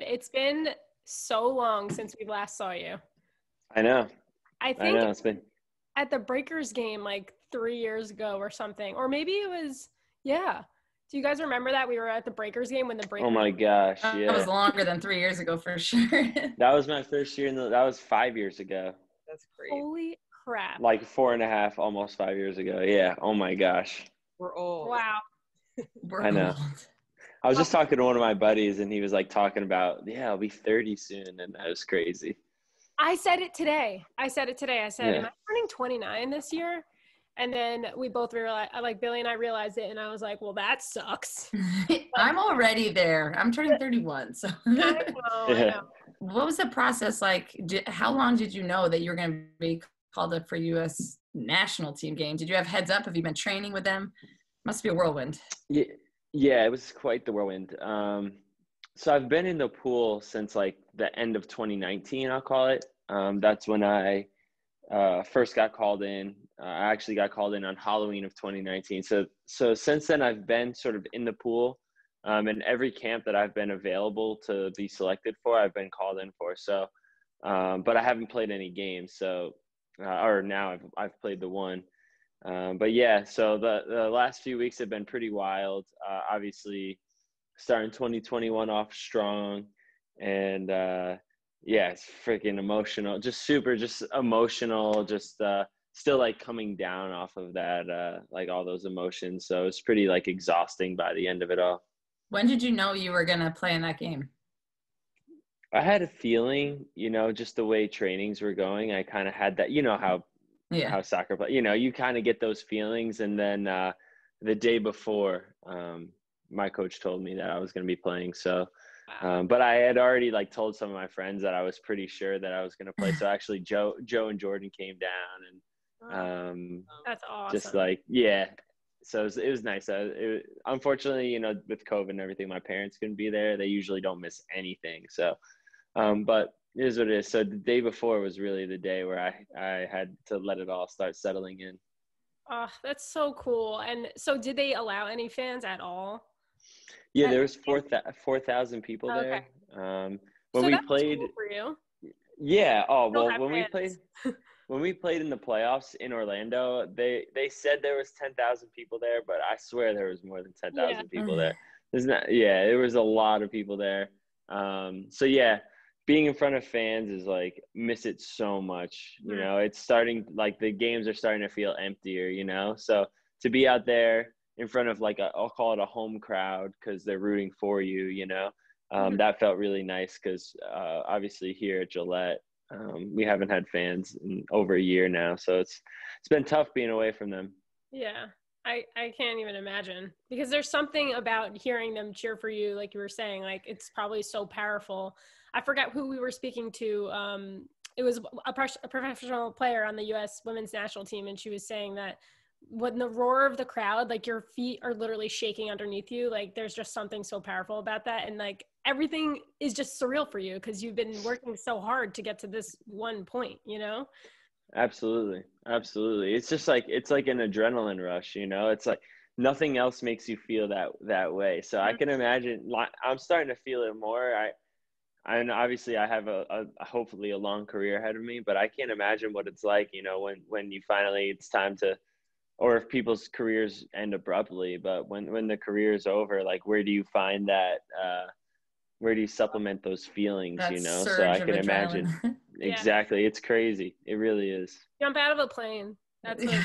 It's been so long since we last saw you. I know. I think It's been at the Breakers game like 3 years ago or something. Or maybe it was, yeah. Do you guys remember that we were at the Breakers game when the Breakers? Oh my gosh, yeah. That was longer than 3 years ago for sure. That was my first year that was 5 years ago. That's great. Holy crap. Like 4.5, almost 5 years ago. Yeah. Oh my gosh. We're old. Wow. We're I know. old. I was just talking to one of my buddies and he was like talking about, I'll be 30 soon. And that was crazy. I said it today. I said, Yeah. am I turning 29 this year? And then we both realized, like Billy and I realized it, and I was like, well, that sucks. I'm already there. I'm turning 31. So I know. What was the process like? How long did you know that you were going to be called up for U.S. national team game? Did you have heads up? Have you been training with them? Must be a whirlwind. Yeah, it was quite the whirlwind. So I've been in the pool since like the end of 2019, I'll call it. That's when I first got called in. I actually got called in on Halloween of 2019. So since then, I've been sort of in the pool. And every camp that I've been available to be selected for, I've been called in for. So, but I haven't played any games. So, or now I've played the one. But yeah, so the last few weeks have been pretty wild. Obviously, starting 2021 off strong, and it's freaking emotional. Just emotional. Still like coming down off of that, like all those emotions. So it's pretty like exhausting by the end of it all. When did you know you were going to play in that game? I had a feeling, just the way trainings were going, I kind of had that, how soccer play, you kind of get those feelings. And then the day before, my coach told me that I was going to be playing. So, but I had already like told some of my friends that I was pretty sure that I was going to play. So actually Joe and Jordan came down and that's awesome. Just like, so it was nice. Unfortunately, with COVID and everything, my parents couldn't be there. They usually don't miss anything. So, but it is what it is. So the day before was really the day where I had to let it all start settling in. Oh, that's so cool. And so did they allow any fans at all? Yeah, there was 4,000 people there. When we played cool for you. Yeah. Oh, well, when we played in the playoffs in Orlando, they said there was 10,000 people there, but I swear there was more than 10,000 people there. There was a lot of people there. So yeah, being in front of fans is like, miss it so much. It's starting, like the games are starting to feel emptier, so to be out there in front of like I'll call it a home crowd because they're rooting for you, that felt really nice because obviously here at Gillette, we haven't had fans in over a year now, so it's been tough being away from them. Yeah, I can't even imagine, because there's something about hearing them cheer for you, like you were saying, like it's probably so powerful. I forgot who we were speaking to. It was a professional player on the U.S. women's national team, and she was saying that when the roar of the crowd, like your feet are literally shaking underneath you, like there's just something so powerful about that, and like everything is just surreal for you because you've been working so hard to get to this one point, Absolutely. It's just like, it's like an adrenaline rush, it's like nothing else makes you feel that way. So I can imagine, I'm starting to feel it more. And obviously I have a hopefully a long career ahead of me, but I can't imagine what it's like, when you finally, it's time to, or if people's careers end abruptly, but when the career is over, like where do you find that, where do you supplement those feelings, so I can imagine. Exactly. It's crazy. It really is. Jump out of a plane. That's what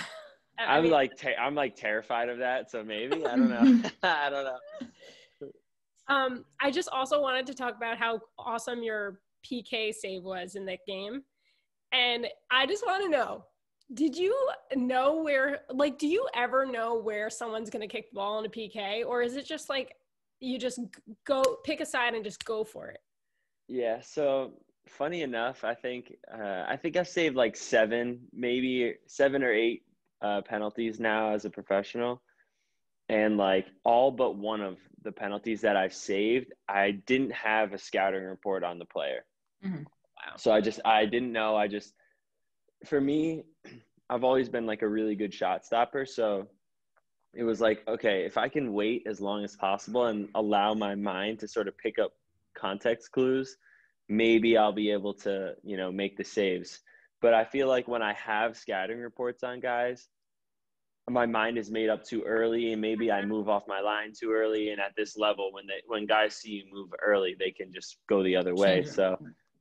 I'm like terrified of that. So maybe, I don't know. I don't know. I just also wanted to talk about how awesome your PK save was in that game. And I just want to know, did you know where, like, do you ever know where someone's going to kick the ball in a PK? Or is it just like, you just go pick a side and just go for it? Yeah. So funny enough, I think I've saved like 7 or 8 penalties now as a professional. And like all but one of the penalties that I've saved, I didn't have a scouting report on the player. Mm-hmm. Wow. So I didn't know. For me, I've always been like a really good shot stopper. So it was like, okay, if I can wait as long as possible and allow my mind to sort of pick up context clues, maybe I'll be able to, you know, make the saves. But I feel like when I have scouting reports on guys, my mind is made up too early, and maybe I move off my line too early. And at this level, when guys see you move early, they can just go the other way. So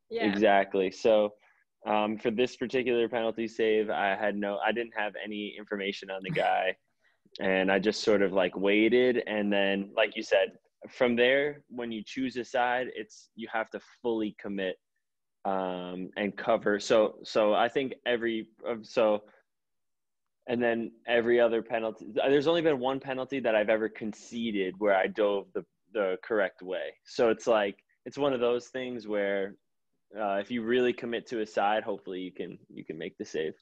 Yeah. exactly. So for this particular penalty save, I didn't have any information on the guy, and I just sort of like waited. And then, like you said, from there, when you choose a side, you have to fully commit and cover. So I think and then every other penalty, there's only been one penalty that I've ever conceded where I dove the correct way. So it's like, it's one of those things where if you really commit to a side, hopefully you can make the save.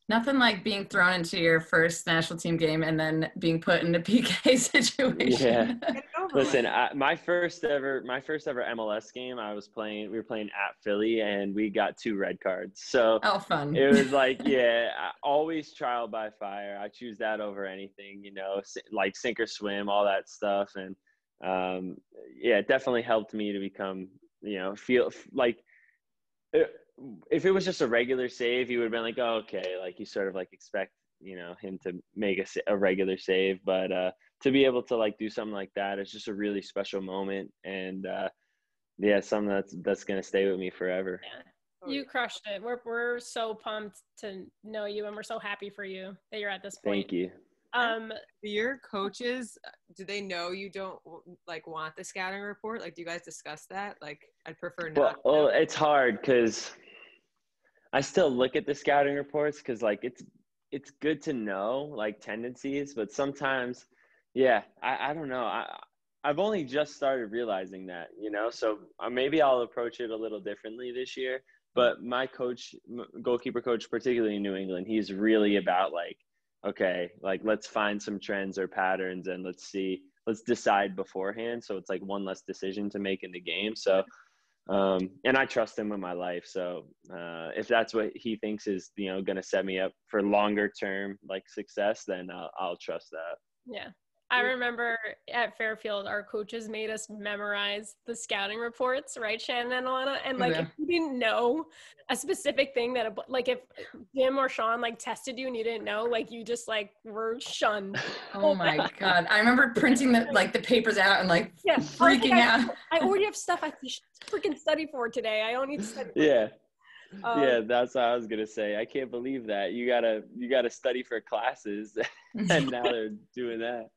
Nothing like being thrown into your first national team game and then being put in a PK situation. Yeah. Listen, my first ever MLS game, we were playing at Philly, and we got 2 red cards. So fun. it was like, always trial by fire. I choose that over anything, you know, like sink or swim, all that stuff. And it definitely helped me to become, you know, feel like, if it was just a regular save, you would have been like, oh, okay, like you sort of like expect, you know, him to make a regular save. But to be able to like do something like that, it's just a really special moment. And something that's going to stay with me forever. Yeah. You crushed it. We're so pumped to know you, and we're so happy for you that you're at this point. Thank you. Your coaches, do they know you don't like want the scouting report? Like, do you guys discuss that? Like, I'd prefer not. Well, it's hard because I still look at the scouting reports, because like it's good to know like tendencies, but sometimes, I don't know. I've only just started realizing that, you know, so maybe I'll approach it a little differently this year. But my coach, goalkeeper coach, particularly in New England, he's really about like, okay, like let's find some trends or patterns, and let's decide beforehand. So it's like one less decision to make in the game. So, and I trust him with my life. So if that's what he thinks is, you know, going to set me up for longer term, like success, then I'll trust that. Yeah. I remember at Fairfield, our coaches made us memorize the scouting reports, right, Shannon and Alana? And like, if you didn't know a specific thing like if Jim or Sean like tested you and you didn't know, like you just like were shunned. Oh my God. I remember printing the papers out and like freaking out. I already have stuff I should freaking study for today. I don't need to study. That's what I was gonna say. I can't believe that you gotta study for classes, and now they're doing that.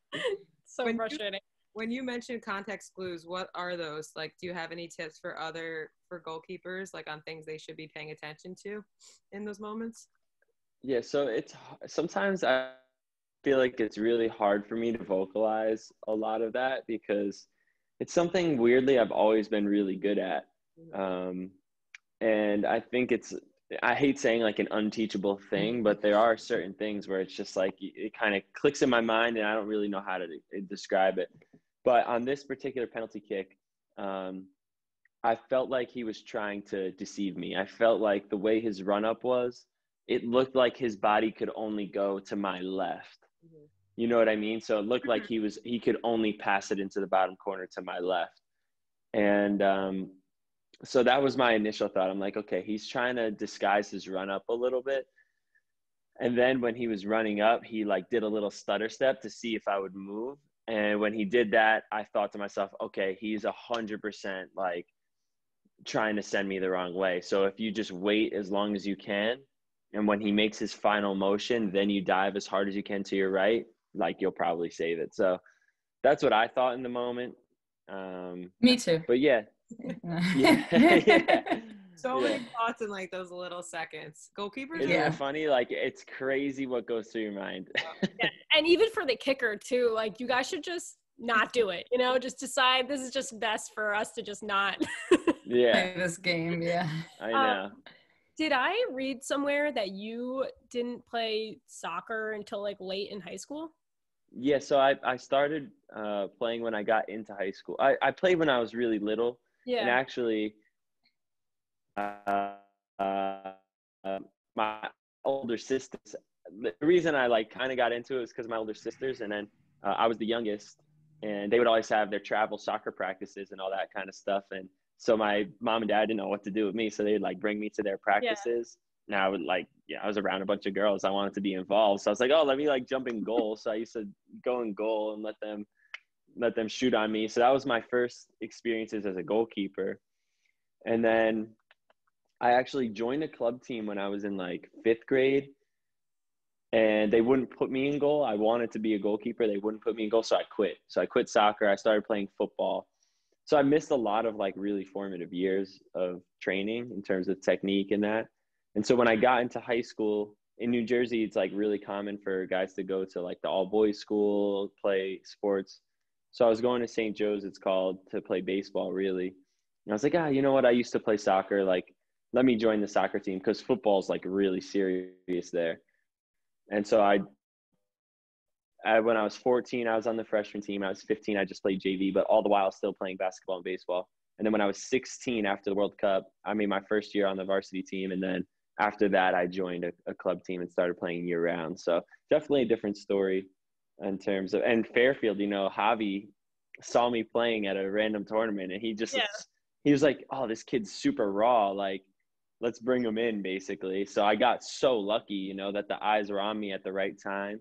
So frustrating. When you mention context clues, what are those? Like, do you have any tips for goalkeepers, like on things they should be paying attention to in those moments? Yeah, so sometimes I feel like it's really hard for me to vocalize a lot of that, because it's something weirdly I've always been really good at. And I think I hate saying like an unteachable thing, but there are certain things where it's just like it kind of clicks in my mind and I don't really know how to describe it. But on this particular penalty kick, I felt like he was trying to deceive me. I felt like the way his run up was, it looked like his body could only go to my left. You know what I mean? So it looked like he could only pass it into the bottom corner to my left. And so that was my initial thought. I'm like, okay, he's trying to disguise his run up a little bit. And then when he was running up, he like did a little stutter step to see if I would move. And when he did that, I thought to myself, okay, he's 100% like trying to send me the wrong way. So if you just wait as long as you can, and when he makes his final motion, then you dive as hard as you can to your right, like you'll probably save it. So that's what I thought in the moment. Me too. But yeah. So many thoughts in like those little seconds. Goalkeepers? Isn't it funny? Like, it's crazy what goes through your mind. And even for the kicker too, like you guys should just not do it, you know, just decide this is just best for us to just not play this game. I know. Did I read somewhere that you didn't play soccer until like late in high school? Yeah, so I started playing when I got into high school. I played when I was really little. And actually, my older sisters, the reason I like kind of got into it was because my older sisters, and then I was the youngest, and they would always have their travel soccer practices and all that kind of stuff. And So my mom and dad didn't know what to do with me. So they'd like bring me to their Yeah. practices. And I would like, I was around a bunch of girls. I wanted to be involved. So I was like, oh, let me like jump in goal. So I used to go in goal and let them shoot on me. So that was my first experiences as a goalkeeper. And then I actually joined a club team when I was in like 5th grade, and they wouldn't put me in goal. I wanted to be a goalkeeper. They wouldn't put me in goal. So I quit. So I quit soccer. I started playing football. So I missed a lot of like really formative years of training in terms of technique and that. And so when I got into high school in New Jersey, it's like really common for guys to go to like the all boys school, play sports. So I was going to St. Joe's, it's called, to play baseball really. And I was like, you know what? I used to play soccer. Like, let me join the soccer team because football's like really serious there. And so when I was 14, I was on the freshman team. I was 15, I just played JV, but all the while still playing basketball and baseball. And then when I was 16, after the World Cup, I made my first year on the varsity team. And then after that, I joined a club team and started playing year round. So definitely a different story in terms of, and Fairfield, you know, Javi saw me playing at a random tournament, and he was like, oh, this kid's super raw. Like, let's bring him in basically. So I got so lucky, you know, that the eyes were on me at the right time.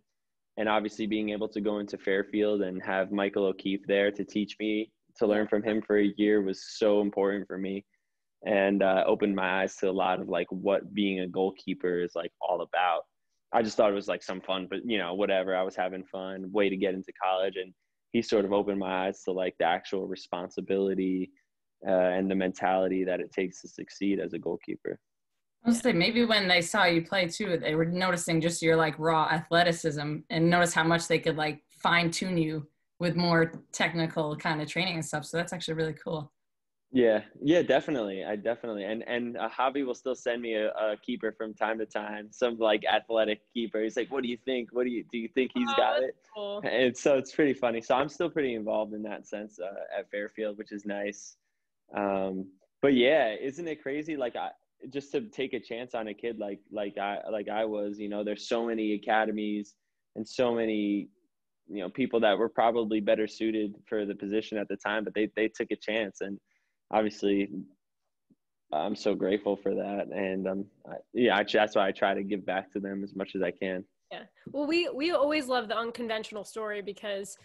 And obviously being able to go into Fairfield and have Michael O'Keefe there to teach me, to learn from him for a year was so important for me, and opened my eyes to a lot of like what being a goalkeeper is like all about. I just thought it was like some fun, but you know, whatever, I was having fun, way to get into college. And he sort of opened my eyes to like the actual responsibility and the mentality that it takes to succeed as a goalkeeper. I was say maybe when they saw you play too, they were noticing just your like raw athleticism and notice how much they could like fine tune you with more technical kind of training and stuff. So that's actually really cool. Yeah, definitely. And Javi will still send me a keeper from time to time, some like athletic keeper. He's like, what do you think? Do you think he's got it? Cool. And so it's pretty funny. So I'm still pretty involved in that sense at Fairfield, which is nice. But yeah, isn't it crazy? Like just to take a chance on a kid like I was, you know, there's so many academies and so many, you know, people that were probably better suited for the position at the time, but they took a chance. And obviously I'm so grateful for that. And that's why I try to give back to them as much as I can. Yeah. Well, we always love the unconventional story because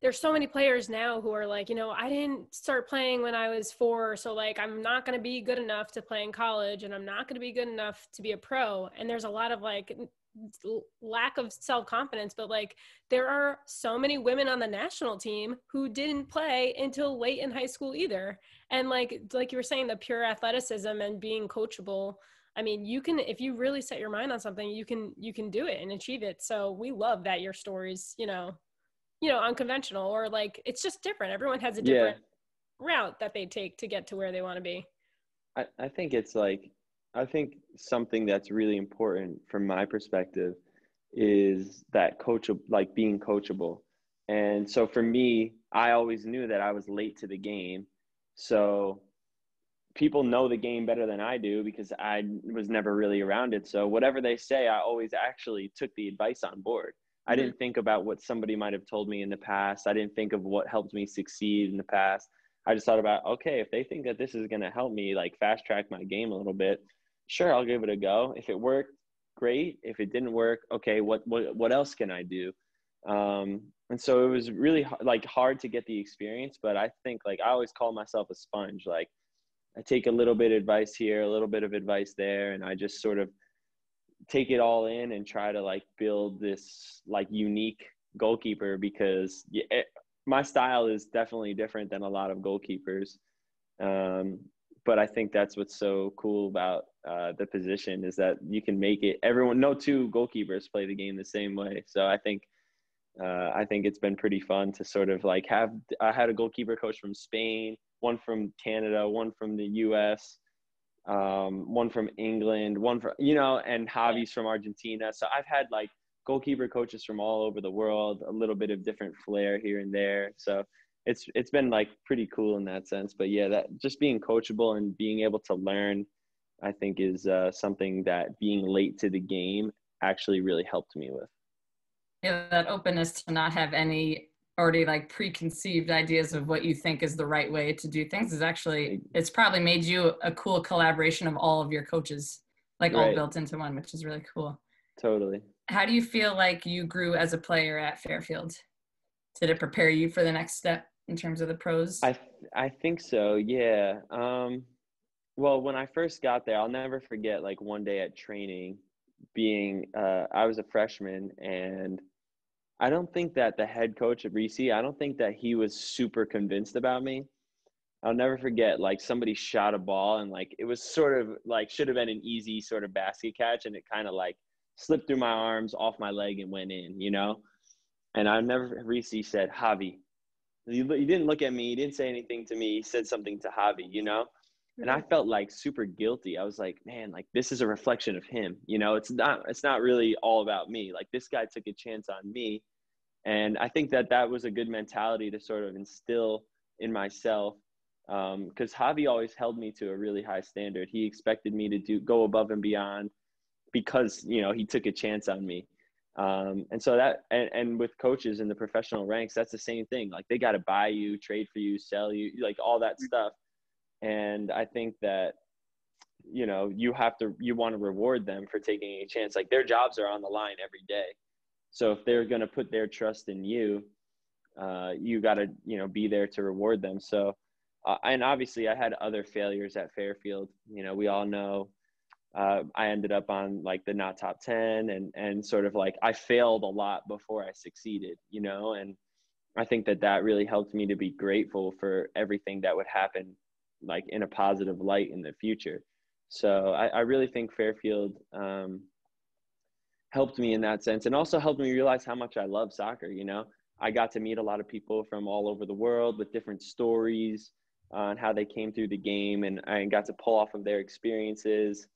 there's so many players now who are like, you know, I didn't start playing when I was 4. So like, I'm not going to be good enough to play in college, and I'm not going to be good enough to be a pro. And there's a lot of like lack of self-confidence, but like there are so many women on the national team who didn't play until late in high school either. And like you were saying, the pure athleticism and being coachable. I mean, you can, if you really set your mind on something, you can do it and achieve it. So we love that your stories, you know, unconventional, or like, it's just different. Everyone has a different route that they take to get to where they want to be. I think it's like, I think something that's really important from my perspective is that being coachable. And so for me, I always knew that I was late to the game. So people know the game better than I do because I was never really around it. So whatever they say, I always actually took the advice on board. I didn't think about what somebody might have told me in the past. I didn't think of what helped me succeed in the past. I just thought about, okay, if they think that this is going to help me like fast track my game a little bit, sure, I'll give it a go. If it worked, great. If it didn't work, okay, what else can I do? And so it was really like hard to get the experience, but I think like I always call myself a sponge. Like I take a little bit of advice here, a little bit of advice there, and I just sort of take it all in and try to like build this like unique goalkeeper, because my style is definitely different than a lot of goalkeepers. But I think that's what's so cool about the position is that you can make it. No two goalkeepers play the game the same way. So I think it's been pretty fun to sort of like I had a goalkeeper coach from Spain, one from Canada, one from the US, one from England, one from, you know, and Javi's from Argentina. So I've had like goalkeeper coaches from all over the world, a little bit of different flair here and there. So it's been like pretty cool in that sense. But yeah, that just being coachable and being able to learn, I think is something that being late to the game actually really helped me with. Yeah, that openness to not have any already like preconceived ideas of what you think is the right way to do things is actually, it's probably made you a cool collaboration of all of your coaches, like all built into one, which is really cool. Totally. How do you feel like you grew as a player at Fairfield? Did it prepare you for the next step in terms of the pros? I think so, yeah. Well, when I first got there, I'll never forget, like, one day at training being I was a freshman, and I don't think that the head coach at Reese, I don't think that he was super convinced about me. I'll never forget, like, somebody shot a ball, and, like, it was sort of like should have been an easy sort of basket catch, and it kind of like slipped through my arms, off my leg, and went in, you know? And I never, Reese said, Javi. He didn't look at me. He didn't say anything to me. He said something to Javi, you know? And I felt like super guilty. I was like, man, like, this is a reflection of him. You know, it's not really all about me. Like, this guy took a chance on me. And I think that that was a good mentality to sort of instill in myself. Because Javi always held me to a really high standard. He expected me to go above and beyond because, you know, he took a chance on me. And so that, and with coaches in the professional ranks, that's the same thing. Like, they got to buy you, trade for you, sell you, like all that stuff. And I think that, you know, you want to reward them for taking a chance. Like, their jobs are on the line every day. So if they're going to put their trust in you, you got to, you know, be there to reward them. So, and obviously I had other failures at Fairfield. You know, we all know, I ended up on like the not top 10 and sort of like I failed a lot before I succeeded, you know, and I think that that really helped me to be grateful for everything that would happen, like in a positive light in the future. So I really think Fairfield helped me in that sense, and also helped me realize how much I love soccer. You know, I got to meet a lot of people from all over the world with different stories on how they came through the game, and I got to pull off of their experiences.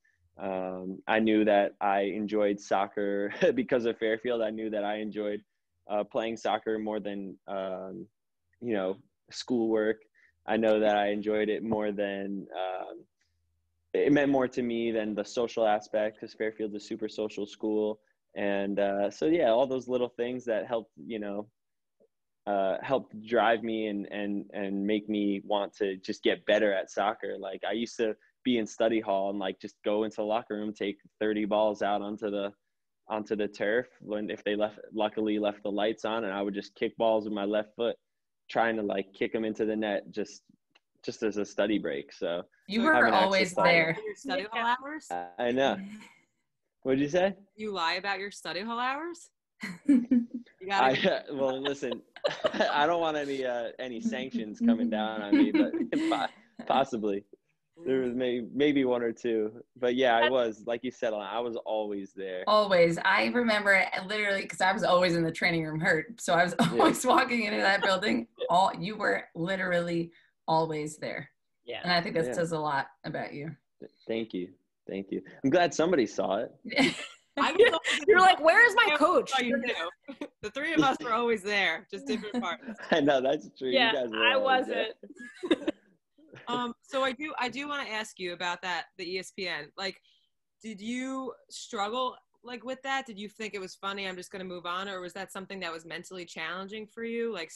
I knew that I enjoyed soccer because of Fairfield. I knew that I enjoyed playing soccer more than, you know, schoolwork. I know that I enjoyed it more than, it meant more to me than the social aspect, because Fairfield's a super social school. And so, yeah, all those little things that helped, you know, helped drive me and make me want to just get better at soccer. Like, I used to be in study hall and like just go into the locker room, take 30 balls out onto the turf if they luckily left the lights on, and I would just kick balls with my left foot, trying to like kick them into the net just as a study break. So you were always there. Your study hall hours? I know. What'd you say? You lie about your study hall hours? Well, listen, I don't want any sanctions coming down on me, but possibly. There was maybe one or two, but yeah, I was, like you said, I was always there. Always. I remember literally, because I was always in the training room hurt, so I was always walking into that building. You were literally always there. Yeah. And I think that says a lot about you. Thank you. I'm glad somebody saw it. You're like, where is my coach? Oh, you knew. The three of us were always there, just different parts. I know, that's true. Yeah, you guys were I wasn't. So I do want to ask you about that, the ESPN. Like, did you struggle like with that? Did you think it was funny, I'm just going to move on, or was that something that was mentally challenging for you? Like,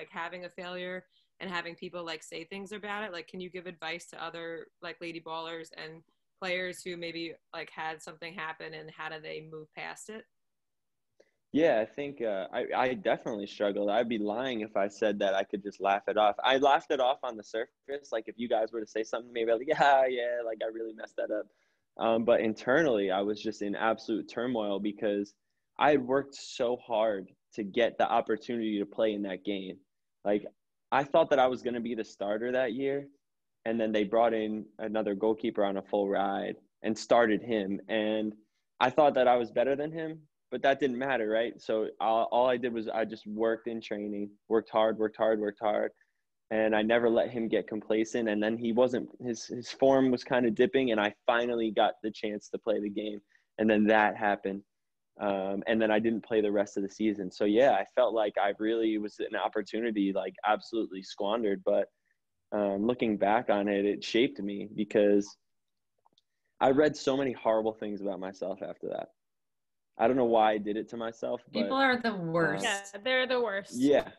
having a failure and having people like say things about it. Like, can you give advice to other like lady ballers and players who maybe like had something happen, and how do they move past it? Yeah, I think I definitely struggled. I'd be lying if I said that I could just laugh it off. I laughed it off on the surface. Like, if you guys were to say something, maybe I'd be like, yeah, like I really messed that up. But internally, I was just in absolute turmoil because I had worked so hard to get the opportunity to play in that game. Like, I thought that I was going to be the starter that year, and then they brought in another goalkeeper on a full ride and started him. And I thought that I was better than him, but that didn't matter, right? So all I did was I just worked in training, worked hard. And I never let him get complacent. And then his form was kind of dipping, and I finally got the chance to play the game. And then that happened. And then I didn't play the rest of the season. So yeah, I felt like I really was an opportunity, like absolutely squandered. But looking back on it, it shaped me because I read so many horrible things about myself after that. I don't know why I did it to myself. But, people are the worst. Yeah, they're the worst. Yeah.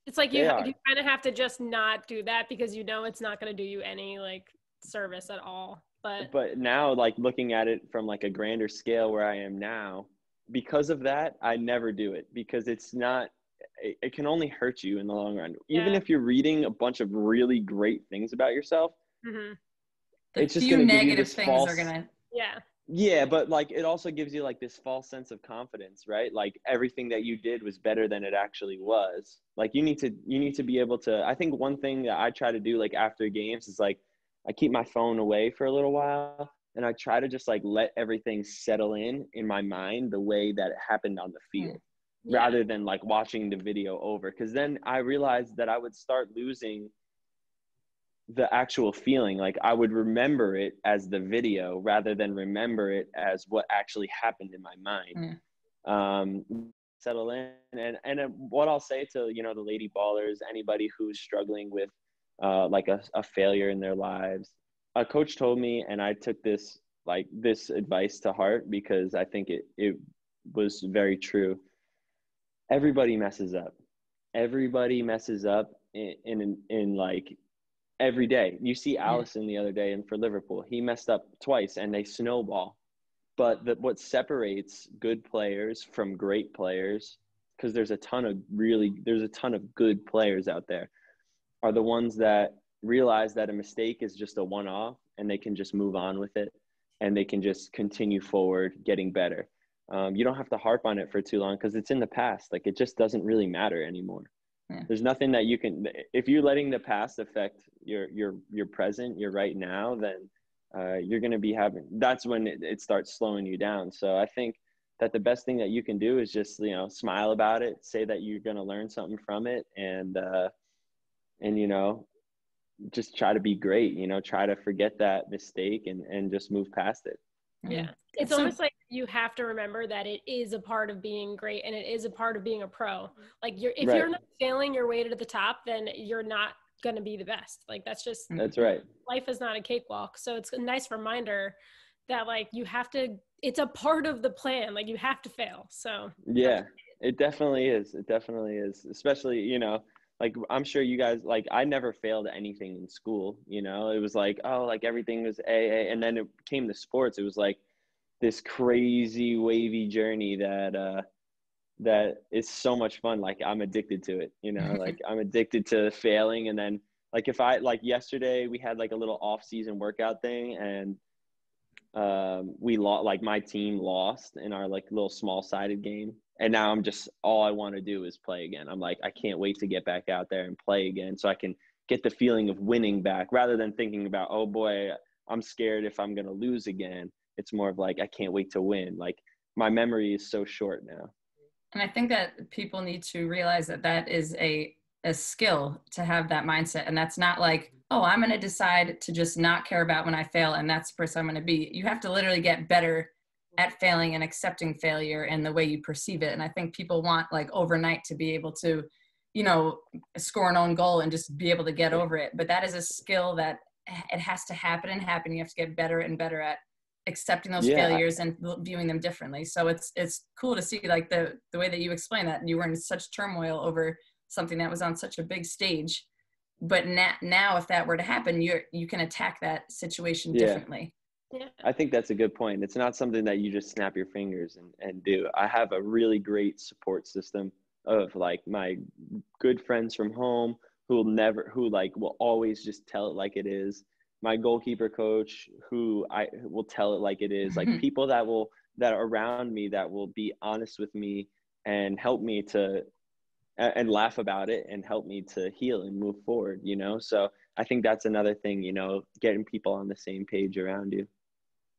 It's like They you are. kind of have to just not do that because you know it's not going to do you any like service at all. But now, like looking at it from like a grander scale where I am now, because of that, I never do it because it's not, it can only hurt you in the long run. Even Yeah. if you're reading a bunch of really great things about yourself, Mm-hmm. The it's just few going to give you negative this things false, are gonna. Yeah. yeah, but like it also gives you like this false sense of confidence, right? Like everything that you did was better than it actually was. Like you need to be able to, I think one thing that I try to do like after games is like I keep my phone away for a little while and I try to just like let everything settle in my mind the way that it happened on the field rather than like watching the video over, because then I realized that I would start losing the actual feeling. Like I would remember it as the video rather than remember it as what actually happened in my mind. Settle in. And what I'll say to, you know, the lady ballers, anybody who's struggling with like a failure in their lives, a coach told me, and I took this advice to heart because I think it was very true. Everybody messes up. Everybody messes up in like every day. You see Allison the other day and for Liverpool, he messed up twice and they snowball. But what separates good players from great players, because there's a ton of good players out there, are the ones that realize that a mistake is just a one-off and they can just move on with it and they can just continue forward getting better. You don't have to harp on it for too long because it's in the past. Like it just doesn't really matter anymore. There's nothing that you can, if you're letting the past affect your present, your right now, then you're going to be that's when it starts slowing you down. So I think that the best thing that you can do is just, you know, smile about it, say that you're going to learn something from it, and, you know, just try to be great, you know, try to forget that mistake and just move past it. Yeah. It's almost like you have to remember that it is a part of being great and it is a part of being a pro. Like if you're not failing your way to the top, then you're not going to be the best. Like that's right. Life is not a cakewalk. So it's a nice reminder that like you have to, it's a part of the plan. Like you have to fail. So yeah, it definitely is. It definitely is. Especially, you know, like I'm sure you guys, like I never failed anything in school, you know, it was like, oh, like everything was A. And then it came to sports. It was like this crazy wavy journey that is so much fun. Like I'm addicted to it, you know, like I'm addicted to failing. And then like if I, like yesterday we had like a little off season workout thing and we lost, like my team lost in our like little small sided game. And now I'm just, all I want to do is play again. I'm like, I can't wait to get back out there and play again so I can get the feeling of winning back rather than thinking about, oh boy, I'm scared if I'm going to lose again. It's more of like, I can't wait to win. Like my memory is so short now. And I think that people need to realize that that is a skill to have that mindset. And that's not like, oh, I'm going to decide to just not care about when I fail and that's the person I'm going to be. You have to literally get better at failing and accepting failure and the way you perceive it. And I think people want like overnight to be able to, you know, score an own goal and just be able to get over it. But that is a skill that it has to happen and happen. You have to get better and better at accepting those failures and viewing them differently. So it's cool to see like the way that you explain that you were in such turmoil over something that was on such a big stage, but now if that were to happen, you can attack that situation differently. Yeah. I think that's a good point. It's not something that you just snap your fingers and do. I have a really great support system of like my good friends from home who will always just tell it like it is. My goalkeeper coach who I will tell it like it is, like people that are around me that will be honest with me and help me and laugh about it and help me to heal and move forward, you know? So I think that's another thing, you know, getting people on the same page around you.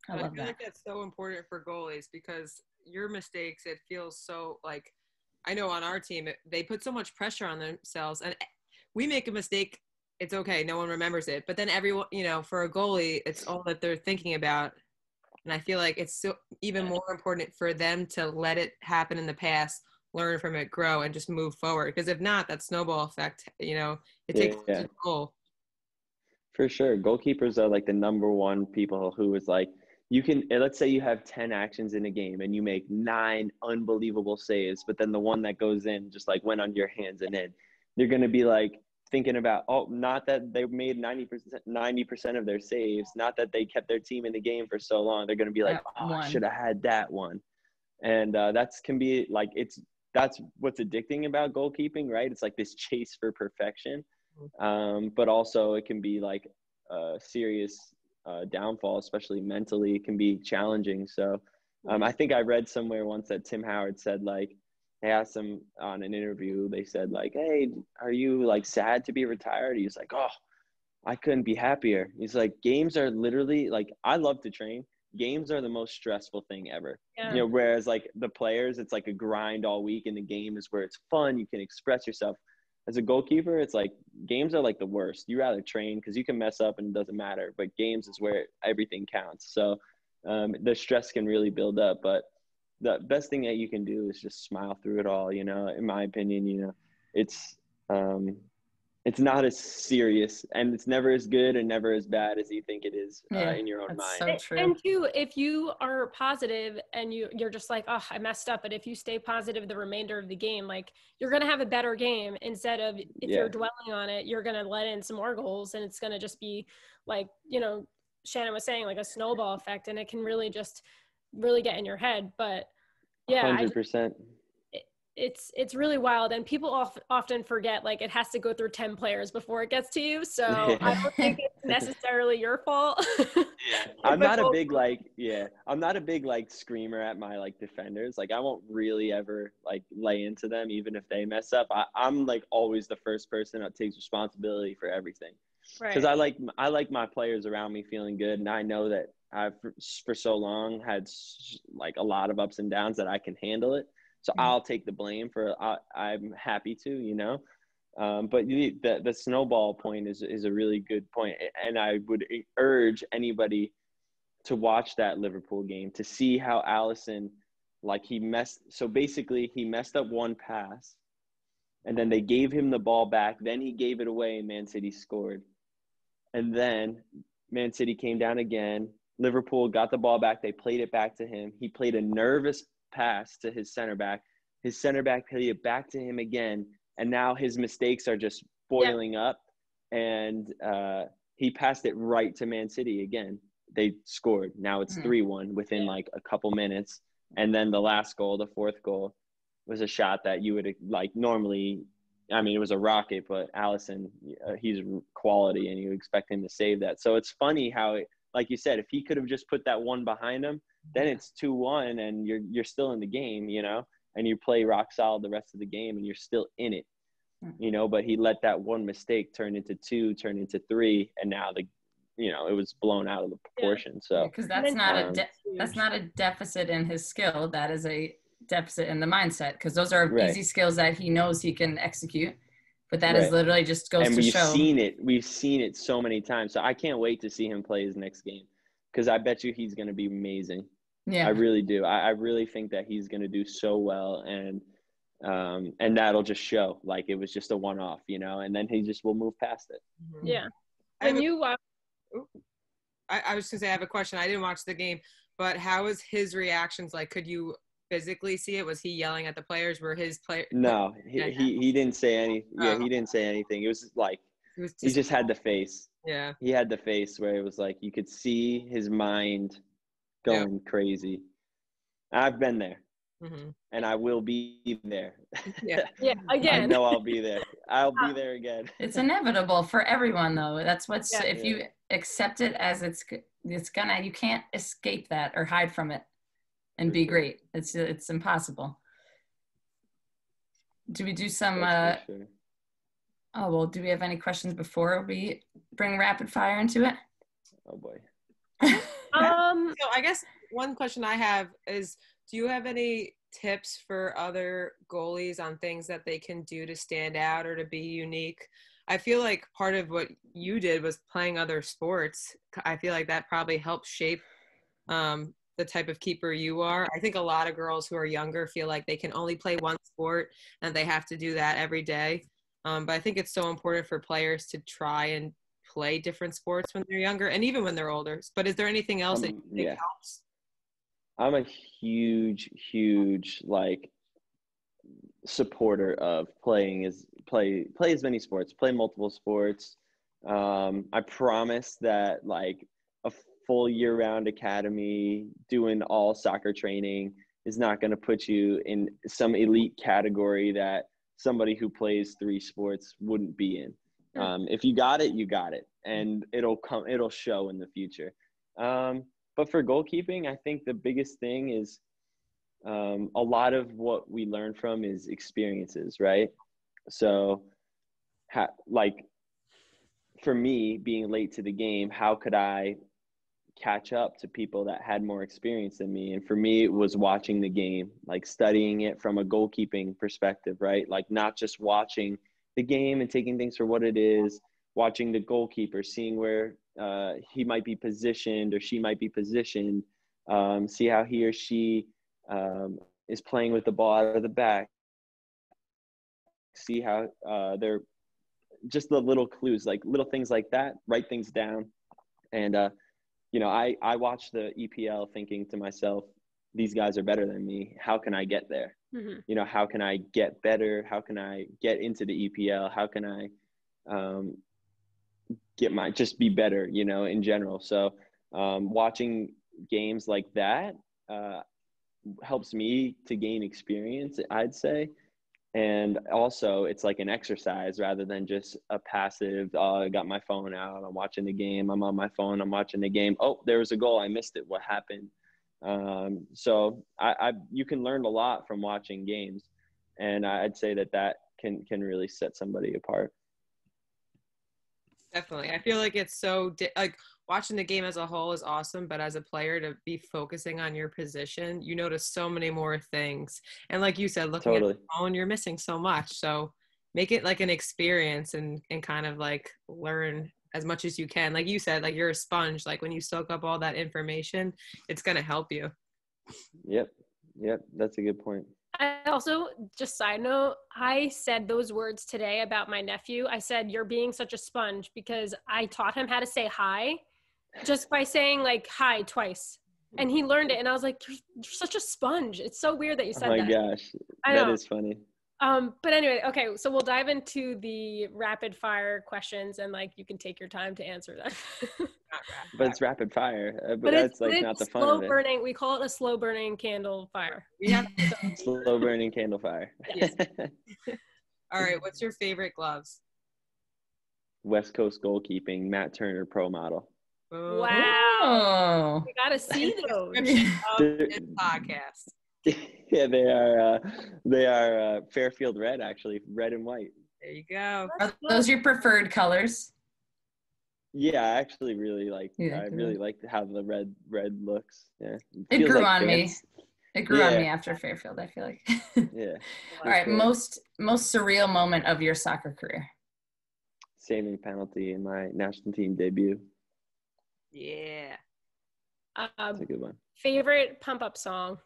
I love feel like that's so important for goalies because your mistakes, it feels so like, I know on our team, they put so much pressure on themselves and we make a mistake. It's okay. No one remembers it. But then everyone, you know, for a goalie, it's all that they're thinking about. And I feel like it's so even more important for them to let it happen in the past, learn from it, grow, and just move forward. Because if not, that snowball effect, you know, it takes a goal. For sure. Goalkeepers are like the number one people who is like, let's say you have 10 actions in a game and you make 9 unbelievable saves, but then the one that goes in just like went on your hands and in. they're going to be like thinking about, oh, not that they made 90% of their saves, not that they kept their team in the game for so long. They're going to be like, oh, I should have had that one. And that's can be like, that's what's addicting about goalkeeping, right? It's like this chase for perfection. But also it can be like a serious downfall, especially mentally. It can be challenging. So I think I read somewhere once that Tim Howard said, like, they asked him on an interview, they said, like, hey, are you like sad to be retired? He's like, oh, I couldn't be happier. He's like, games are literally like, I love to train. Games are the most stressful thing ever. Yeah. You know, whereas like the players, it's like a grind all week, and the game is where it's fun. You can express yourself. As a goalkeeper, it's like games are like the worst. You rather train because you can mess up and it doesn't matter, but games is where everything counts. So the stress can really build up, but the best thing that you can do is just smile through it all. You know, in my opinion, you know, it's not as serious, and it's never as good and never as bad as you think it is in your own mind. So true. And two, if you are positive and you're just like, oh, I messed up, but if you stay positive the remainder of the game, like, you're going to have a better game, instead of if you're dwelling on it, you're going to let in some more goals, and it's going to just be like, you know, Shannon was saying, like a snowball effect, and it can really just really get in your head. But yeah, 100%. It's really wild, and people often forget, like, it has to go through 10 players before it gets to you. So I don't think it's necessarily your fault. I'm not a big like screamer at my like defenders. Like, I won't really ever like lay into them, even if they mess up. I'm like always the first person that takes responsibility for everything, because I like my players around me feeling good, and I know that I've for so long had like a lot of ups and downs that I can handle it. So I'll take the blame for, I'm happy to, you know. But the snowball point is a really good point. And I would urge anybody to watch that Liverpool game to see how Alisson, like, he messed up one pass, and then they gave him the ball back. Then he gave it away, and Man City scored. And then Man City came down again. Liverpool got the ball back. They played it back to him. He played a nervous pass to his center back. His center back played it back to him again, and now his mistakes are just boiling up. And he passed it right to Man City again. They scored. Now it's 3-1 within like a couple minutes. And then the last goal, the fourth goal, was a shot that you would like normally. I mean, it was a rocket, but Alisson, he's quality, and you expect him to save that. So it's funny how it, like you said, if he could have just put that one behind him, then it's 2-1 and you're still in the game, you know, and you play rock solid the rest of the game and you're still in it, you know, but he let that one mistake turn into 2, turn into 3. And now it was blown out of the proportion. So, because that's not a deficit in his skill. That is a deficit in the mindset. Cause those are easy skills that he knows he can execute. But that is literally just goes to show. And we've seen it so many times. So I can't wait to see him play his next game, because I bet you he's going to be amazing. Yeah, I really do. I really think that he's going to do so well, and that'll just show like it was just a one-off, you know, and then he just will move past it. Yeah. I was going to say, I have a question. I didn't watch the game, but how was his reactions like? Could you physically see it? Was he yelling at the players? Were his players? No, he didn't say anything. Yeah, he didn't say anything. It was like he just had the face. Yeah, he had the face where it was like you could see his mind going crazy. I've been there, and I will be there. Yeah, again. I know I'll be there. I'll be there again. It's inevitable for everyone, though. That's what's if you accept it as it's gonna, you can't escape that or hide from it and be great. It's impossible. Do we do some oh well, do we have any questions before we bring rapid fire into it? Oh boy. So I guess one question I have is, do you have any tips for other goalies on things that they can do to stand out or to be unique? I feel like part of what you did was playing other sports. I feel like that probably helped shape the type of keeper you are. I think a lot of girls who are younger feel like they can only play one sport and they have to do that every day. But I think it's so important for players to try and play different sports when they're younger and even when they're older. But is there anything else that you think helps? I'm a huge like supporter of play as many sports, play multiple sports. I promise that like a full year-round academy doing all soccer training is not going to put you in some elite category that somebody who plays 3 sports wouldn't be in. If you got it, you got it, and it'll show in the future. But for goalkeeping, I think the biggest thing is a lot of what we learn from is experiences, right? So, like for me, being late to the game, how could I catch up to people that had more experience than me? And for me, it was watching the game, like studying it from a goalkeeping perspective, right? Like not just watching the game and taking things for what it is, watching the goalkeeper, seeing where he might be positioned or she might be positioned, see how he or she is playing with the ball out of the back, see how they're just the little clues, like little things like that, write things down. And, I watch the EPL thinking to myself, these guys are better than me. How can I get there? Mm-hmm. How can I get better? How can I get into the EPL? How can I just be better, in general. So watching games like that helps me to gain experience, I'd say. And also it's like an exercise rather than just a passive, I got my phone out, I'm watching the game, I'm on my phone, I'm watching the game. Oh, there was a goal, I missed it. What happened? So you can learn a lot from watching games. And I'd say that can really set somebody apart. Definitely. I feel like it's so like watching the game as a whole is awesome, but as a player to be focusing on your position, you notice so many more things. And like you said, looking at the phone, you're missing so much. So make it like an experience and kind of like learn as much as you can. Like you said, like you're a sponge. Like when you soak up all that information, it's going to help you. Yep. That's a good point. I also, just side note, I said those words today about my nephew. I said, you're being such a sponge, because I taught him how to say hi just by saying like hi twice. And he learned it. And I was like, you're such a sponge. It's so weird that you said that. Oh my gosh. That is funny. But anyway, okay. So we'll dive into the rapid fire questions, and like, you can take your time to answer them. But it's rapid fire. But that's like not the fun of it. Burning. We call it a slow burning candle fire. Yeah. Slow burning candle fire. Yes. All right. What's your favorite gloves? West Coast Goalkeeping, Matt Turner Pro Model. Wow. We got to see those. This podcast. Yeah, they are Fairfield red, actually, red and white. There you go. Are those your preferred colors? Yeah, I actually really like. I really like how the red looks. Yeah, it grew on me. It grew on me after Fairfield, I feel like. Yeah. All right, cool. Most surreal moment of your soccer career? Saving penalty in my national team debut. Yeah. That's a good one. Favorite pump up song?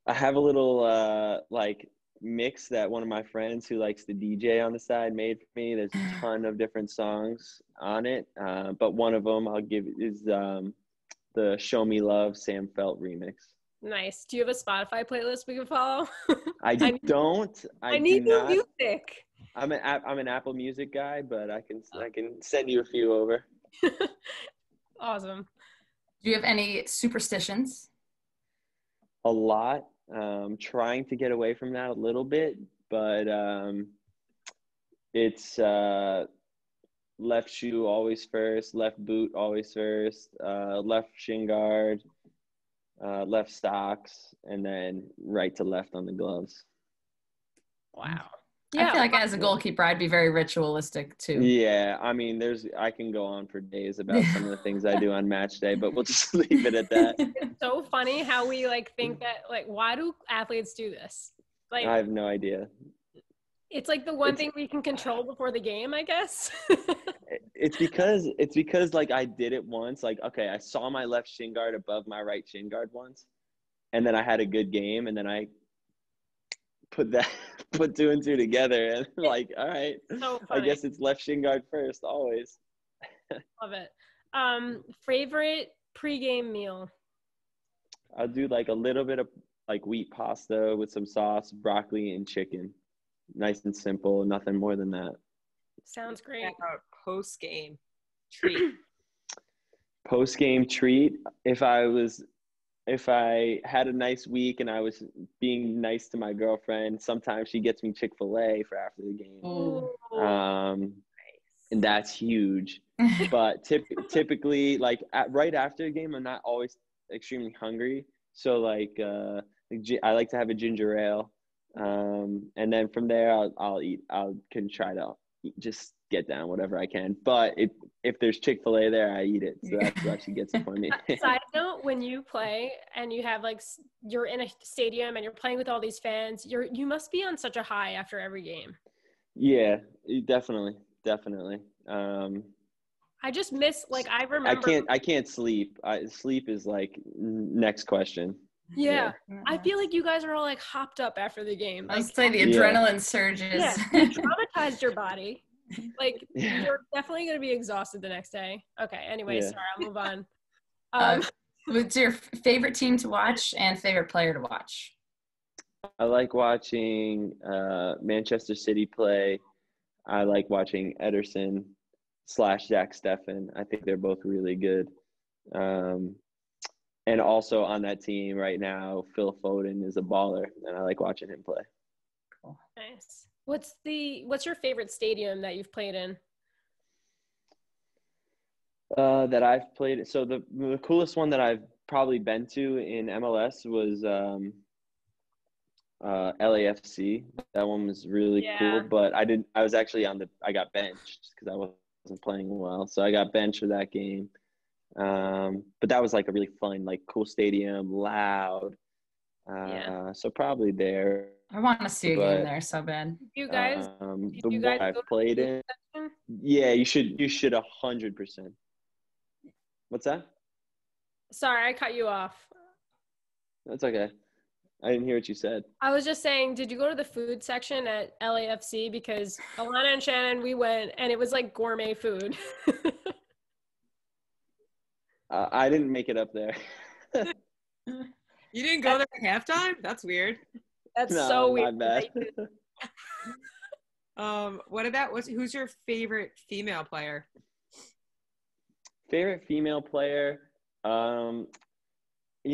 I have a little like mix that one of my friends who likes to DJ on the side made for me. There's a ton of different songs on it, but one of them I'll give is the "Show Me Love" Sam Felt remix. Nice. Do you have a Spotify playlist we can follow? I don't. I need new music. I'm an Apple Music guy, but I can send you a few over. Awesome. Do you have any superstitions? A lot. Trying to get away from that a little bit, but it's left shoe always first, left boot always first, left shin guard, left socks, and then right to left on the gloves. Wow. Yeah, I feel like as a goalkeeper, I'd be very ritualistic too. Yeah, I mean, I can go on for days about some of the things I do on match day, but we'll just leave it at that. It's so funny how we like think that, like, why do athletes do this? Like, I have no idea. It's like the one thing we can control before the game, I guess. It's because like I did it once. Like, okay, I saw my left shin guard above my right shin guard once, and then I had a good game, and then I put two and two together, and like, all right, so I guess it's left shin guard first always. Love it. Favorite pregame meal? I'll do like a little bit of like wheat pasta with some sauce, broccoli, and chicken. Nice and simple, nothing more than that. Sounds great. Post game treat. Post game treat. If I had a nice week and I was being nice to my girlfriend, sometimes she gets me Chick-fil-A for after the game. And that's huge. But typically, like right after the game, I'm not always extremely hungry. So like I like to have a ginger ale, and then from there I can try to just get down whatever I can. But if there's Chick-fil-A there, I eat it. So that's what actually gets it for me. Side note: when you play and you have like you're in a stadium and you're playing with all these fans, you must be on such a high after every game. Yeah, definitely. I just miss, like, I remember. I can't sleep. Sleep is like next question. Yeah. I feel like you guys are all like hopped up after the game. I Like, was say the adrenaline surges. Yeah, you traumatized your body. Like, you're definitely going to be exhausted the next day. Okay, anyway, sorry, I'll move on. What's your favorite team to watch and favorite player to watch? I like watching Manchester City play. I like watching Ederson / Zach Steffen. I think they're both really good. And also on that team right now, Phil Foden is a baller, and I like watching him play. Cool. Nice. What's your favorite stadium that you've played in? That I've played. So the coolest one that I've probably been to in MLS was LAFC. That one was really cool, but I was actually I got benched because I wasn't playing well. So I got benched for that game. But that was like a really fun, like cool stadium, loud. So probably there. I want to see a game there so bad. You guys, the one I've played in. Yeah, you should 100%. What's that? Sorry, I cut you off. That's okay. I didn't hear what you said. I was just saying, did you go to the food section at LAFC? Because Alana and Shannon, we went, and it was like gourmet food. I didn't make it up there. You didn't go there at halftime? That's weird. That's so weird. My bad. What about who's your favorite female player? Favorite female player? You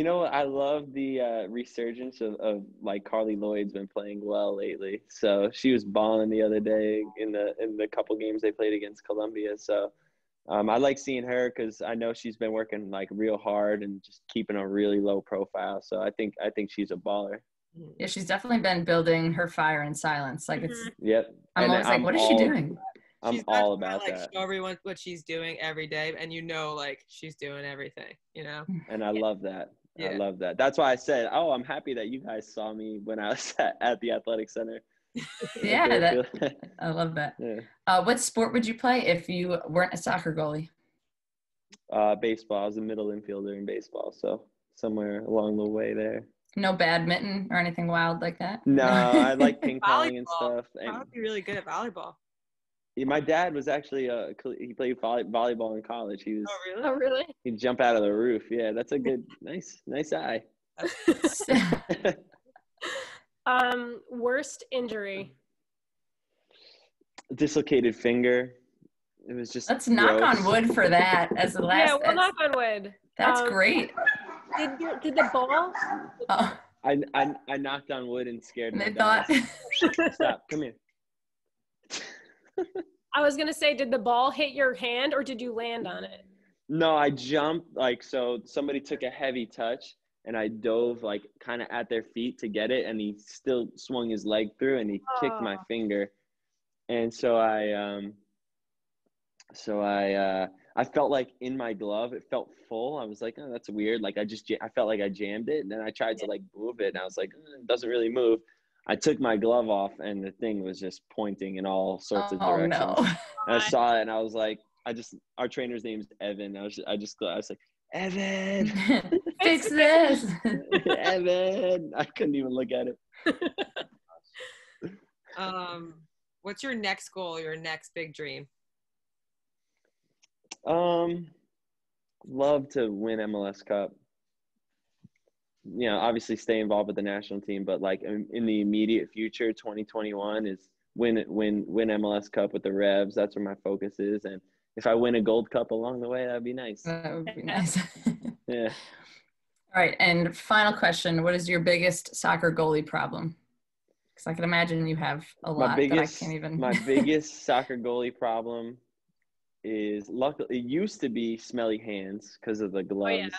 know, I love the resurgence of like Carly Lloyd's been playing well lately. So she was balling the other day in the couple games they played against Colombia. So I like seeing her because I know she's been working like real hard and just keeping a really low profile. So I think she's a baller. Yeah, she's definitely been building her fire in silence. Like it's. Yep. I'm always like, what is she doing? I'm all about like, that. Show everyone what she's doing every day, and like she's doing everything, And I love that. Yeah. I love that. That's why I said, I'm happy that you guys saw me when I was at the athletic center. Yeah, I love that. Yeah. What sport would you play if you weren't a soccer goalie? Baseball. I was a middle infielder in baseball, so somewhere along the way there. No badminton or anything wild like that? No, I like ping pong and stuff. I would be really good at volleyball. My dad was actually he played volleyball in college. He was. Oh really? He'd jump out of the roof. Yeah, that's a good, nice eye. Worst injury. Dislocated finger. It was just. Let's knock on wood for that as the last. Yeah, we'll knock on wood. That's great. Did the ball? I knocked on wood and scared my dog. Stop. Come here. I was gonna say, did the ball hit your hand or did you land on it? No, I jumped so somebody took a heavy touch and I dove like kind of at their feet to get it, and he still swung his leg through and he kicked my finger, and so I felt like in my glove it felt full. I was like, oh, that's weird. Like I felt like I jammed it, and then I tried to like move it, and I was like, it doesn't really move. I took my glove off, and the thing was just pointing in all sorts of directions. No. And I saw it, and I was like, our trainer's name's Evan. I was like, Evan, fix this. Evan. I couldn't even look at it. What's your next goal? Your next big dream? Love to win MLS Cup. obviously stay involved with the national team, but like in the immediate future, 2021 is win MLS Cup with the Revs. That's where my focus is. And if I win a Gold Cup along the way, that'd be nice. That would be nice. Yeah. All right. And final question. What is your biggest soccer goalie problem? Because I can imagine you have a lot that I can't even. My biggest soccer goalie problem is, luckily, it used to be smelly hands because of the gloves. yeah.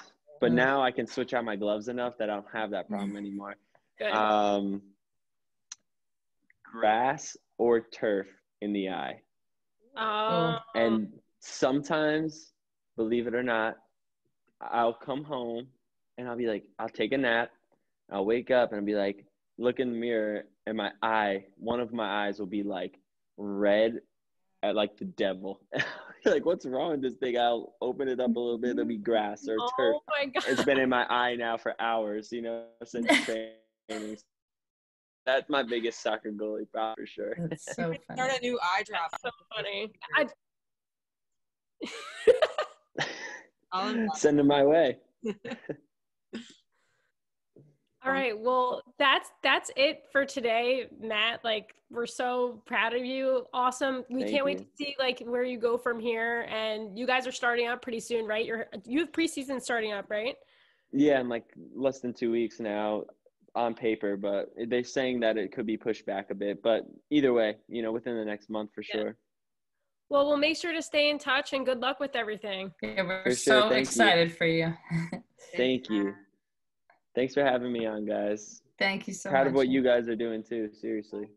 But now I can switch out my gloves enough that I don't have that problem anymore. Good. Grass or turf in the eye. And sometimes, believe it or not, I'll come home and I'll be like, I'll take a nap. I'll wake up and I'll be like, look in the mirror, and one of my eyes will be like red at like the devil. Like, what's wrong with this thing? I'll open it up a little bit. It'll be grass or turf. Oh my God. It's been in my eye now for hours, since training. That's my biggest soccer goalie problem for sure. That's so funny. Start a new eye drop. So funny. Send them my way. All right. Well, that's it for today, Matt. Like, we're so proud of you. Awesome. We can't wait to see like where you go from here. And you guys are starting up pretty soon, right? You have preseason starting up, right? Yeah, in like less than 2 weeks now on paper, but they're saying that it could be pushed back a bit. But either way, within the next month for sure. Well, we'll make sure to stay in touch, and good luck with everything. Yeah, we're so excited for you. Thank you. Thanks for having me on, guys. Thank you so much. Proud of what you guys are doing too, seriously.